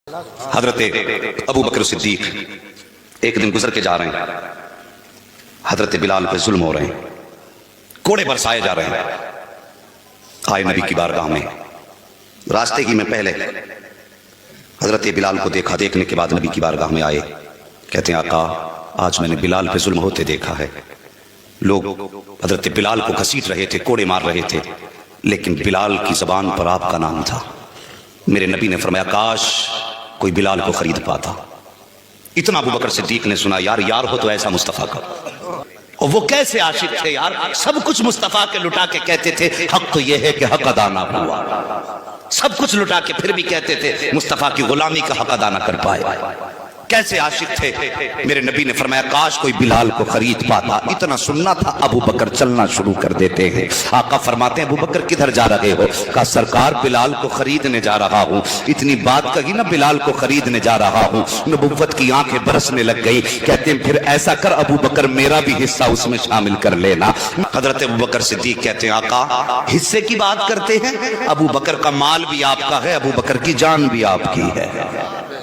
حضرت ابو بکر صدیق ایک دن گزر کے جا رہے ہیں، حضرت بلال پہ ظلم ہو رہے ہیں، کوڑے برسائے جا رہے ہیں۔ آئے نبی کی بارگاہ میں، راستے کی میں پہلے حضرت بلال کو دیکھا، دیکھنے کے بعد نبی کی بارگاہ میں آئے، کہتے ہیں آقا آج میں نے بلال پہ ظلم ہوتے دیکھا ہے۔ لوگ حضرت بلال کو گھسیٹ رہے تھے، کوڑے مار رہے تھے، لیکن بلال کی زبان پر آپ کا نام تھا۔ میرے نبی نے فرمایا کاش کوئی بلال کو خرید پاتا۔ اتنا ابو بکر صدیق نے سنا، یار یار ہو تو ایسا مصطفیٰ کا۔ اور وہ کیسے عاشق تھے یار، سب کچھ مصطفیٰ کے لٹا کے کہتے تھے حق تو یہ ہے کہ حق ادا نہ ہوا، سب کچھ لٹا کے پھر بھی کہتے تھے مصطفیٰ کی غلامی کا حق ادا نہ کر پائے۔ کیسے عاشق تھے۔ میرے نبی نے فرمایا کاش کوئی بلال کو خرید پاتا۔ اتنا سننا تھا، ابو بکر چلنا شروع کر دیتے ہیں۔ آقا فرماتے ہیں ابو بکر کدھر جا رہے ہو؟ کہا سرکار بلال کو خریدنے جا رہا ہوں۔ اتنی بات کہی نا، بلال کو خریدنے جا رہا ہوں، نبوت کی آنکھیں برسنے لگ گئی۔ کہتے ہیں پھر ایسا کر ابو بکر میرا بھی حصہ اس میں شامل کر لینا۔ حضرت ابو بکر صدیق کہتے ہیں آقا حصے کی بات کرتے ہیں، ابو بکر کا مال بھی آپ کا ہے، ابو بکر کی جان بھی آپ کی ہے۔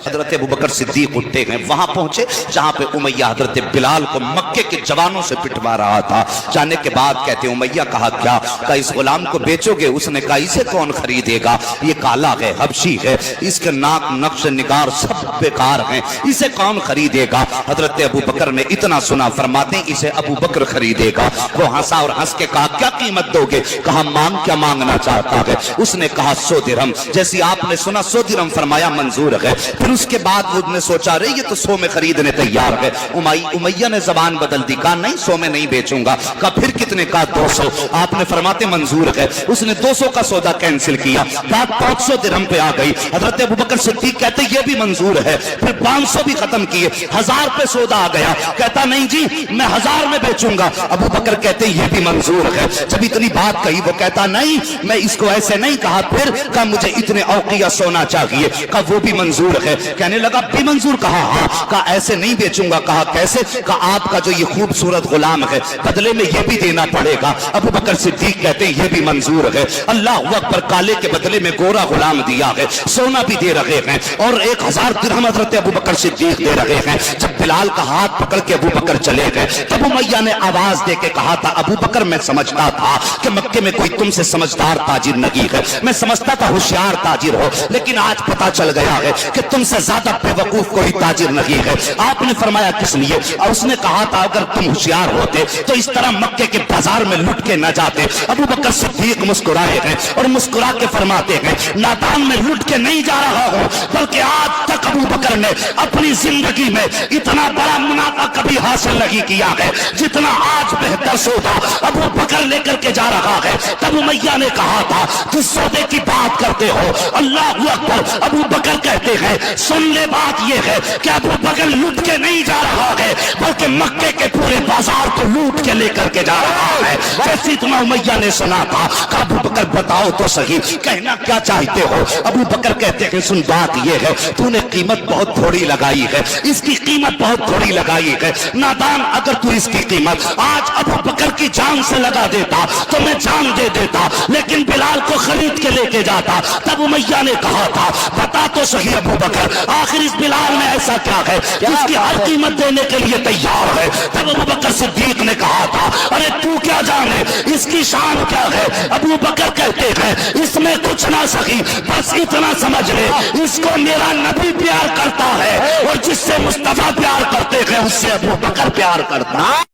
حضرت ابو بکر صدیق اٹھتے ہیں، وہاں پہنچے جہاں پہ امیہ حضرت بلال کو مکے کے جوانوں سے پٹوا رہا تھا۔ جانے کے بعد کہتے ہیں امیہ کہا کیا؟ کہا اس غلام کو بیچو گے؟ اس نے کہا اسے کون خریدے گا؟ یہ کالا ہے، حبشی ہے، اس کے ناک نقش نگار سب بیکار ہیں، اسے کون خریدے گا؟ حضرت ابو بکر نے اتنا سنا، فرماتے ہیں اسے ابو بکر خریدے گا۔ وہ ہنسا اور ہنس کے کہا کیا قیمت دو گے؟ کہا مانگ کیا مانگنا چاہتا ہے؟ اس نے کہا 100 درہم۔ جیسی آپ نے سنا 100 درہم، فرمایا منظور ہے۔ پھر اس کے بعد وہ نے سوچا رہے یہ تو 100 میں خریدنے تیار ہے۔ امیہ نے زبان بدل دی، کہا نہیں 100 میں نہیں بیچوں گا۔ کہا پھر کتنے کا؟ 200۔ آپ نے فرماتے منظور ہے۔ اس نے 200 کا سودا کینسل کیا، بات 500 درہم پہ آ گئی۔ حضرت ابو بکر صدیق کہتے یہ بھی منظور ہے۔ پھر 500 بھی ختم کیے، 1000 پہ سودا آ گیا۔ کہتا نہیں جی میں 1000 میں بیچوں گا۔ ابو بکر کہتے یہ بھی منظور ہے۔ جب اتنی بات کہی وہ کہتا نہیں میں اس کو ایسے نہیں کہا، پھر کہا مجھے اتنے اوقیہ سونا چاہیے۔ کہا وہ بھی منظور ہے۔ کہنے لگا بھی منظور؟ کہا ہاں۔ کہا ایسے نہیں بیچوں گا۔ کہا کیسے؟ کہا آپ کا جو یہ خوبصورت غلام ہے بدلے میں یہ بھی دینا پڑے گا۔ ابو بکر صدیق کہتے ہیں یہ بھی منظور ہے۔ اللہ اکبر، کالے کے بدلے میں گورا غلام دیا ہے، سونا بھی دے رہے ہیں، اور 1000 درہم حضرت ابو بکر صدیق دے رہے ہیں۔ جب بلال کا ہاتھ پکڑ کے ابو بکر چلے گئے، تب امیہ نے آواز دے کے کہا تھا ابو بکر میں سمجھتا تھا کہ مکے میں کوئی تم سے سمجھدار تاجر نہیں ہے، میں سمجھتا تھا ہوشیار تاجر ہو، لیکن آج پتا چل گیا ہے کہ تم سے زیادہ بے وقوف کوئی تاجر نہیں ہے۔ آپ نے فرمایا کس لیے؟ اور اس نے کہا تھا اگر تم ہوشیار ہوتے تو اس طرح مکے کے بازار میں لٹ کے نہ جاتے۔ ابو بکر صدیق مسکرائے ہیں اور مسکرا کے فرماتے ہیں نادان میں لٹ کے نہیں جا رہا ہوں، بلکہ آج تک ابو بکر نے اپنی زندگی میں اتنا بڑا منافع کبھی حاصل نہیں کیا ہے جتنا آج بہتر سودا ابو بکر لے کر کے جا رہا ہے۔ تب امیہ نے کہا تھا تو سودے کی بات کرتے ہو؟ اللہ اکبر۔ ابو بکر کہتے ہیں سن لے بات یہ ہے کہ ابو بکر لوٹ کے نہیں جا رہا ہے، بلکہ مکے کے پورے بازار کو لوٹ کے لے کر کے جا رہا ہے۔ جیسے اتنا امیہ نے سنا تھا کہ ابو بکر بتاؤ تو صحیح کہنا کیا چاہتے ہو؟ ابو بکر کہتے ہیں سن بات یہ ہے تو نے قیمت بہت تھوڑی لگائی ہے، اس کی قیمت بہت تھوڑی لگائی ہے۔ نادان اگر تو اس کی قیمت آج ابو بکر کی جان سے لگا دیتا تو میں جان دے دیتا، لیکن بلال کو خرید کے لے کے جاتا۔ تب امیہ نے کہا تھا بتا تو صحیح ابو بکر آخر اس بلال میں ایسا کیا ہے اس کی ہر قیمت دینے کے لیے تیار ہے؟ تب ابو بکر صدیق نے کہا تھا ارے تو کیا جانے اس کی شان کیا ہے؟ ابو بکر کہتے ہیں اس میں کچھ نہ سکی، بس اتنا سمجھ لے اس کو میرا نبی پیار کرتا ہے، اور جس سے مصطفیٰ پیار کرتے ہیں اس سے ابو بکر پیار کرتا ہے۔